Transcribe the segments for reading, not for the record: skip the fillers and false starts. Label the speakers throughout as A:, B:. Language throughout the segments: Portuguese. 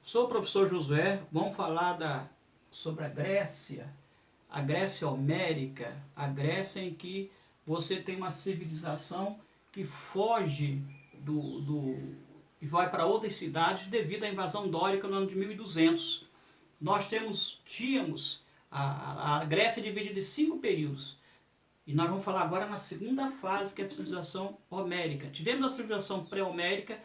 A: Sou o professor Josué, vamos falar sobre a Grécia Homérica, a Grécia em que você tem uma civilização que foge e vai para outras cidades devido à invasão dórica no ano de 1200. Nós tínhamos a Grécia dividida em 5 períodos. E nós vamos falar agora na segunda fase, que é a civilização homérica. Tivemos a civilização pré-homérica,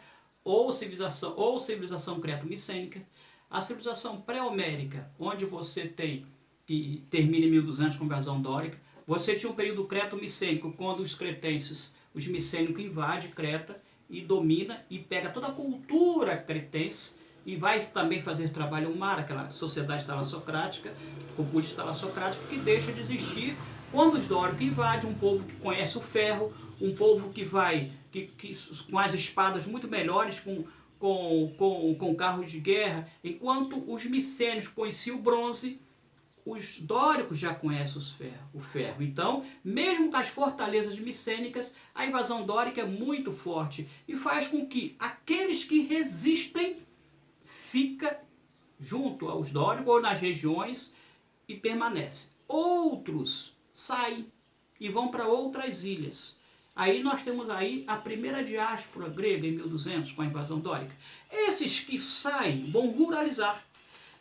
A: ou civilização creto-micênica. A civilização pré-homérica, onde você tem, que termina em 1200 com a invasão dórica. Você tinha um período creto-micênico, quando os cretenses, os micênicos invadem Creta e domina e pega toda a cultura cretense e vai também fazer trabalho humano, aquela sociedade talassocrática, populista talassocrática, que deixa de existir quando os dóricos invadem um povo que conhece o ferro, um povo que vai com as espadas muito melhores, com carros de guerra, enquanto os micênicos conheciam o bronze, os dóricos já conhecem o ferro. Então, mesmo com as fortalezas micênicas, a invasão dórica é muito forte e faz com que aqueles que resistem fica junto aos dóricos ou nas regiões e permanecem. Outros saem e vão para outras ilhas. Aí nós temos aí a primeira diáspora grega em 1200 com a invasão dórica. Esses que saem vão ruralizar.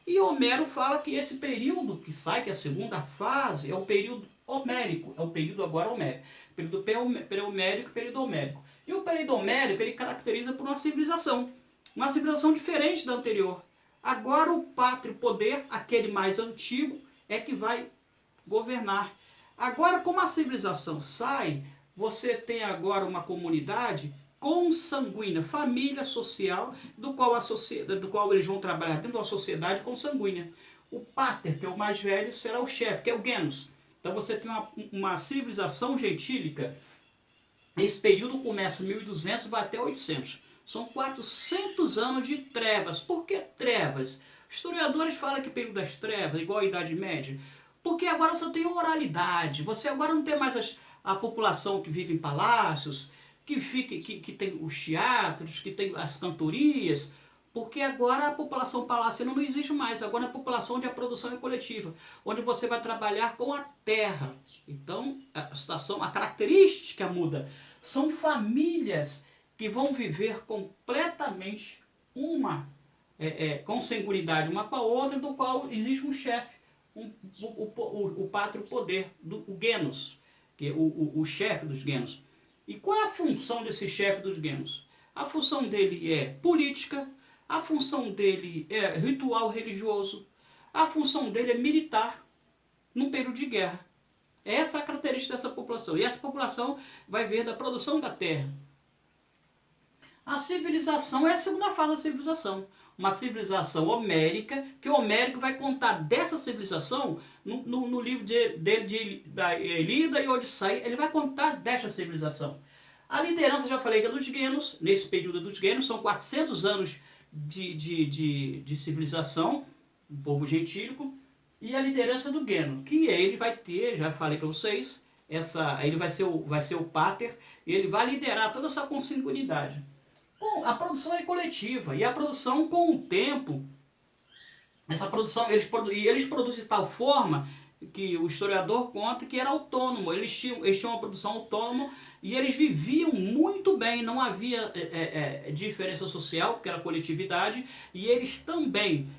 A: E Homero fala que esse período que sai, que é a segunda fase, é o período homérico, é o período agora homérico. Período pré-homérico e período homérico. E o período homérico ele caracteriza por uma civilização diferente da anterior. Agora o pátrio poder, aquele mais antigo, é que vai governar. Agora, como a civilização sai, você tem agora uma comunidade consanguínea, família social, do qual eles vão trabalhar dentro da sociedade consanguínea. O pater, que é o mais velho, será o chefe, que é o genus. Então você tem uma civilização gentílica. Esse período começa em 1200 e vai até 800. São 400 anos de trevas. Por que trevas? Historiadores falam que o período das trevas é igual à Idade Média, porque agora só tem oralidade. Você agora não tem mais a população que vive em palácios, que tem os teatros, que tem as cantorias, porque agora a população palaciana não existe mais. Agora é a população onde a produção é coletiva, onde você vai trabalhar com a terra. Então a característica muda. São famílias que vão viver completamente consanguinidade uma com a outra, do qual existe um chefe, o pátrio poder, o genus, que é o chefe dos genus. E qual é a função desse chefe dos genus? A função dele é política, a função dele é ritual religioso, a função dele é militar num período de guerra. Essa é a característica dessa população. E essa população vai ver da produção da terra. A civilização é a segunda fase da civilização. Uma civilização homérica, que o Homérico vai contar dessa civilização no livro da Ilíada e Odisseia. Ele vai contar dessa civilização. A liderança, já falei, que é dos Genos. Nesse período dos Genos, são 400 anos de civilização, um povo gentílico. E a liderança do Geno, que ele vai ter, já falei para vocês, ele vai ser o pater, e ele vai liderar toda essa consanguinidade. Bom, a produção é coletiva, e a produção, com o tempo, essa produção, eles produzem de tal forma que o historiador conta que era autônomo. Eles tinham uma produção autônoma e eles viviam muito bem, não havia diferença social, porque era coletividade, e eles também,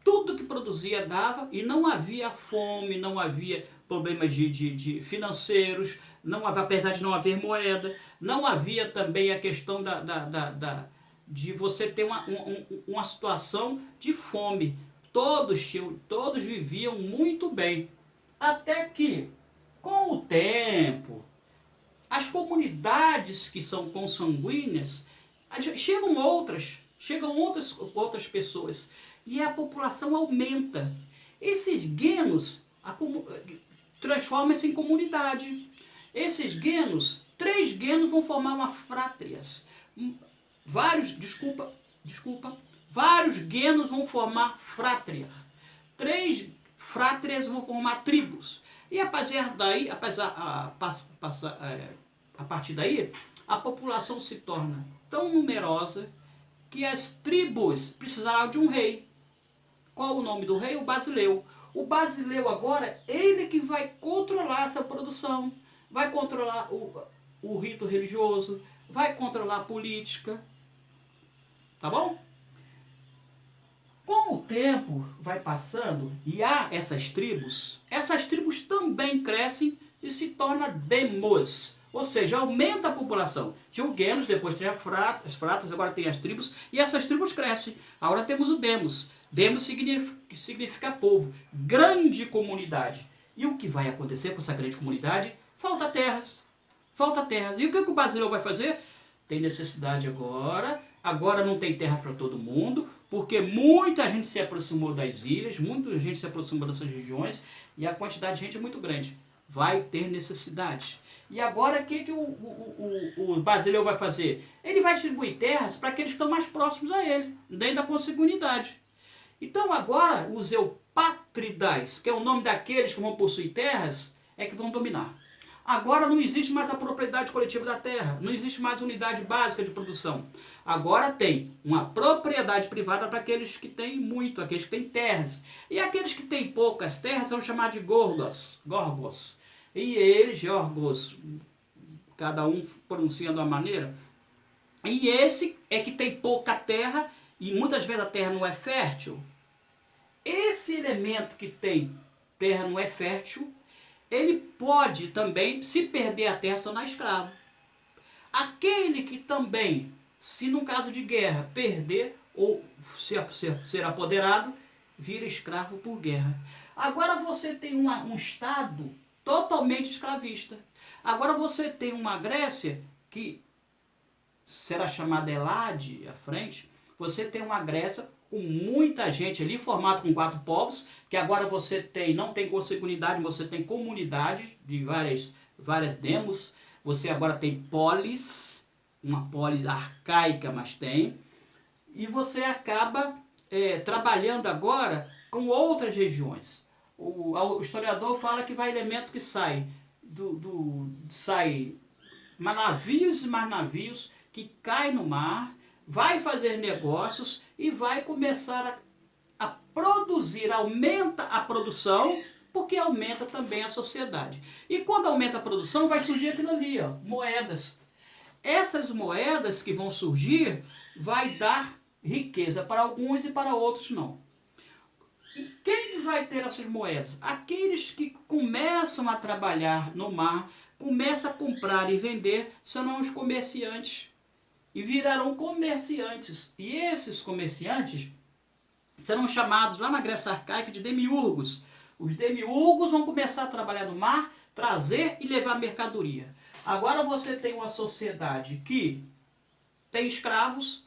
A: tudo que produzia dava, e não havia fome, não havia problemas de financeiros, não havia, apesar de não haver moeda, não havia também a questão de você ter uma situação de fome. Todos viviam muito bem. Até que, com o tempo, as comunidades que são consanguíneas, chegam outras pessoas, e a população aumenta. Esses genos transformam-se em comunidade. Esses genos, 3 genos vão formar uma frátrias. Vários genos vão formar frátria. 3 frátrias vão formar tribos. E a partir daí, a população se torna tão numerosa que as tribos precisarão de um rei. Qual o nome do rei? O Basileu. O Basileu agora, ele que vai controlar essa produção, vai controlar o rito religioso, vai controlar a política, tá bom? Com o tempo vai passando e há essas tribos também crescem e se tornam demos, ou seja, aumenta a população. Tinha o Genos, depois tem as fratas, agora tem as tribos, e essas tribos crescem. Agora temos o demos. Demos significa povo, grande comunidade. E o que vai acontecer com essa grande comunidade? Falta terras. Falta terras. E o que o Basileu vai fazer? Tem necessidade agora. Agora não tem terra para todo mundo, porque muita gente se aproximou das ilhas, muita gente se aproximou dessas regiões, e a quantidade de gente é muito grande. Vai ter necessidade. E agora o que o Basileu vai fazer? Ele vai distribuir terras para aqueles que estão mais próximos a ele, dentro da consanguinidade. Então agora os eupátridas, que é o nome daqueles que vão possuir terras, é que vão dominar. Agora não existe mais a propriedade coletiva da terra, não existe mais unidade básica de produção. Agora tem uma propriedade privada para aqueles que têm muito, aqueles que têm terras. E aqueles que têm poucas terras são chamados de gorgos. E eles, gorgos, cada um pronuncia de uma maneira. E esse é que tem pouca terra, e muitas vezes a terra não é fértil. Esse elemento que tem terra não é fértil, ele pode também, se perder a terra, se tornar escravo. Aquele que também, se num caso de guerra, perder ou ser apoderado, vira escravo por guerra. Agora você tem um Estado totalmente escravista. Agora você tem uma Grécia que será chamada Elade à frente. Você tem uma Grécia com muita gente ali, formado com 4 povos, que agora você tem, não tem consanguinidade, você tem comunidade de várias demos. Você agora tem polis, uma polis arcaica, mas tem. E você acaba trabalhando agora com outras regiões. O historiador fala que vai elementos que saem navios e mais navios que caem no mar, vai fazer negócios e vai começar a produzir, aumenta a produção, porque aumenta também a sociedade. E quando aumenta a produção, vai surgir aquilo ali, ó, moedas. Essas moedas que vão surgir, vai dar riqueza para alguns e para outros não. E quem vai ter essas moedas? Aqueles que começam a trabalhar no mar, começam a comprar e vender, serão os comerciantes. E virarão comerciantes. E esses comerciantes serão chamados lá na Grécia Arcaica de demiurgos. Os demiurgos vão começar a trabalhar no mar, trazer e levar mercadoria. Agora você tem uma sociedade que tem escravos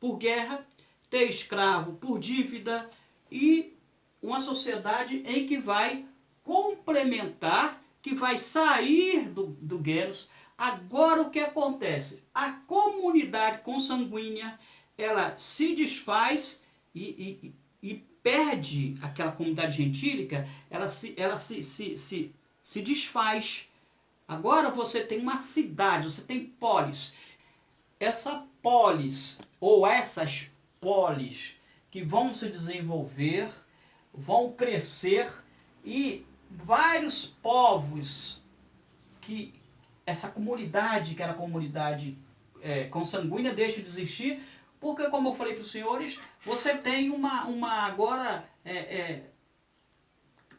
A: por guerra, tem escravo por dívida e uma sociedade em que vai complementar, que vai sair do Genos. Agora o que acontece? A comunidade consanguínea, ela se desfaz e perde aquela comunidade gentílica, ela se desfaz. Agora você tem uma cidade, você tem polis. Essa polis, ou essas polis, que vão se desenvolver, vão crescer, e vários povos que essa comunidade, que era a comunidade consanguínea, deixa de existir, porque, como eu falei para os senhores, você tem agora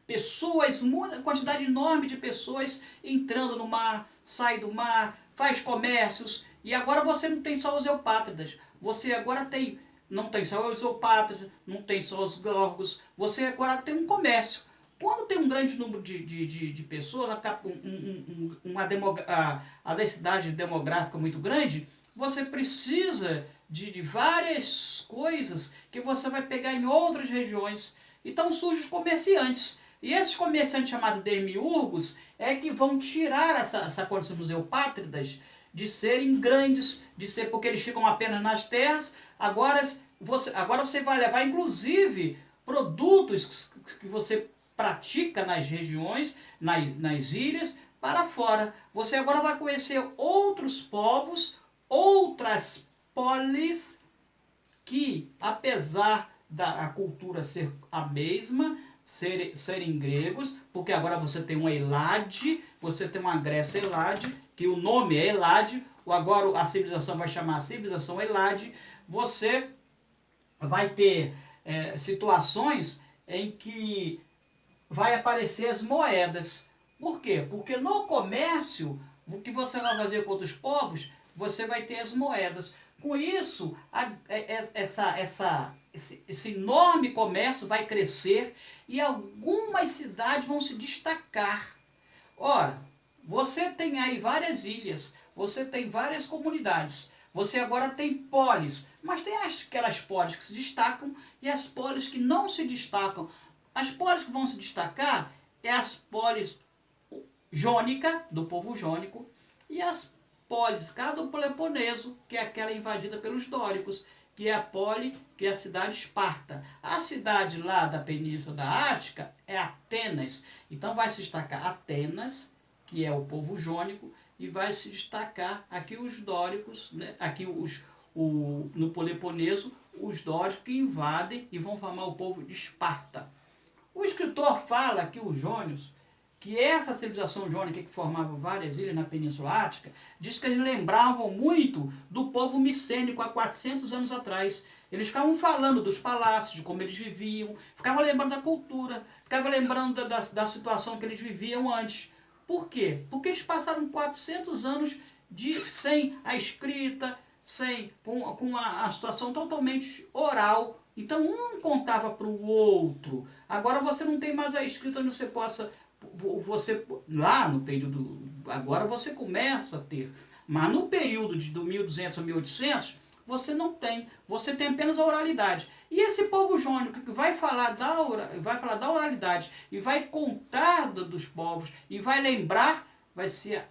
A: pessoas, uma quantidade enorme de pessoas entrando no mar, sai do mar, faz comércios, e agora você não tem só os eupátridas, você agora não tem só os eupátridas, não tem só os gorgos, você agora tem um comércio. Quando tem um grande número de pessoas, a densidade demográfica muito grande, você precisa de várias coisas que você vai pegar em outras regiões. Então surgem os comerciantes. E esses comerciantes chamados demiurgos é que vão tirar essa condição dos eupátridas de serem grandes, porque eles ficam apenas nas terras. Agora você vai levar, inclusive, produtos que você pratica nas regiões, nas ilhas, para fora. Você agora vai conhecer outros povos, outras polis, que apesar a cultura ser a mesma, serem gregos, porque agora você tem uma Elade, você tem uma Grécia Elade, que o nome é Elade, agora a civilização vai chamar a civilização Elade. Você vai ter situações em que vai aparecer as moedas. Por quê? Porque no comércio, o que você vai fazer com outros povos, você vai ter as moedas. Com isso, esse enorme comércio vai crescer e algumas cidades vão se destacar. Ora, você tem aí várias ilhas, você tem várias comunidades, você agora tem polis, mas tem aquelas polis que se destacam e as polis que não se destacam. As polis que vão se destacar é as polis jônica, do povo jônico, e as polis cá do Peloponeso, que é aquela invadida pelos dóricos, que é a poli, que é a cidade Esparta. A cidade lá da Península da Ática é Atenas. Então vai se destacar Atenas, que é o povo jônico, e vai se destacar aqui os dóricos, né? Aqui no Peloponeso, os dóricos que invadem e vão formar o povo de Esparta. O escritor fala que os jônios, que essa civilização jônica que formava várias ilhas na Península Ática, diz que eles lembravam muito do povo micênico há 400 anos atrás. Eles ficavam falando dos palácios, de como eles viviam, ficavam lembrando da cultura, ficavam lembrando da situação que eles viviam antes. Por quê? Porque eles passaram 400 anos sem a escrita, com a situação totalmente oral. Então um contava para o outro. Agora você não tem mais a escrita onde você possa... lá no período, agora você começa a ter, mas no período do 1200 a 1800, você não tem, você tem apenas a oralidade. E esse povo jônico que vai falar da oralidade e vai contar dos povos e vai lembrar, vai ser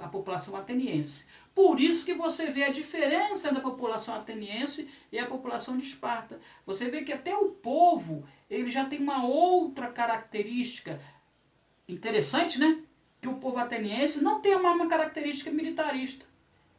A: a população ateniense. Por isso que você vê a diferença da população ateniense e a população de Esparta. Você vê que até o povo, ele já tem uma outra característica interessante, né? Que o povo ateniense não tem uma característica militarista.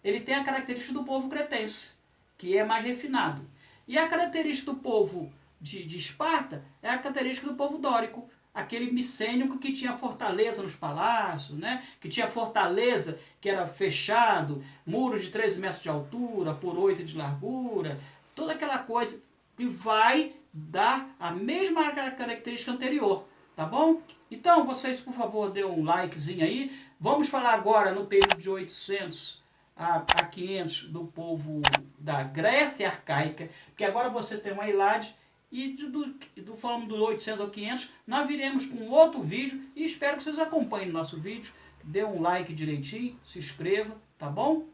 A: Ele tem a característica do povo cretense, que é mais refinado. E a característica do povo de Esparta é a característica do povo dórico, aquele micênico que tinha fortaleza nos palácios, né? Que tinha fortaleza que era fechado, muros de 13 metros de altura por 8 de largura, toda aquela coisa que vai dar a mesma característica anterior. Tá bom? Então, vocês, por favor, dêem um likezinho aí. Vamos falar agora no período de 800 a 500 do povo da Grécia Arcaica, porque agora você tem uma Elade, e falando do 800 ao 500, nós viremos com outro vídeo, e espero que vocês acompanhem o nosso vídeo. Dê um like direitinho, se inscreva, tá bom?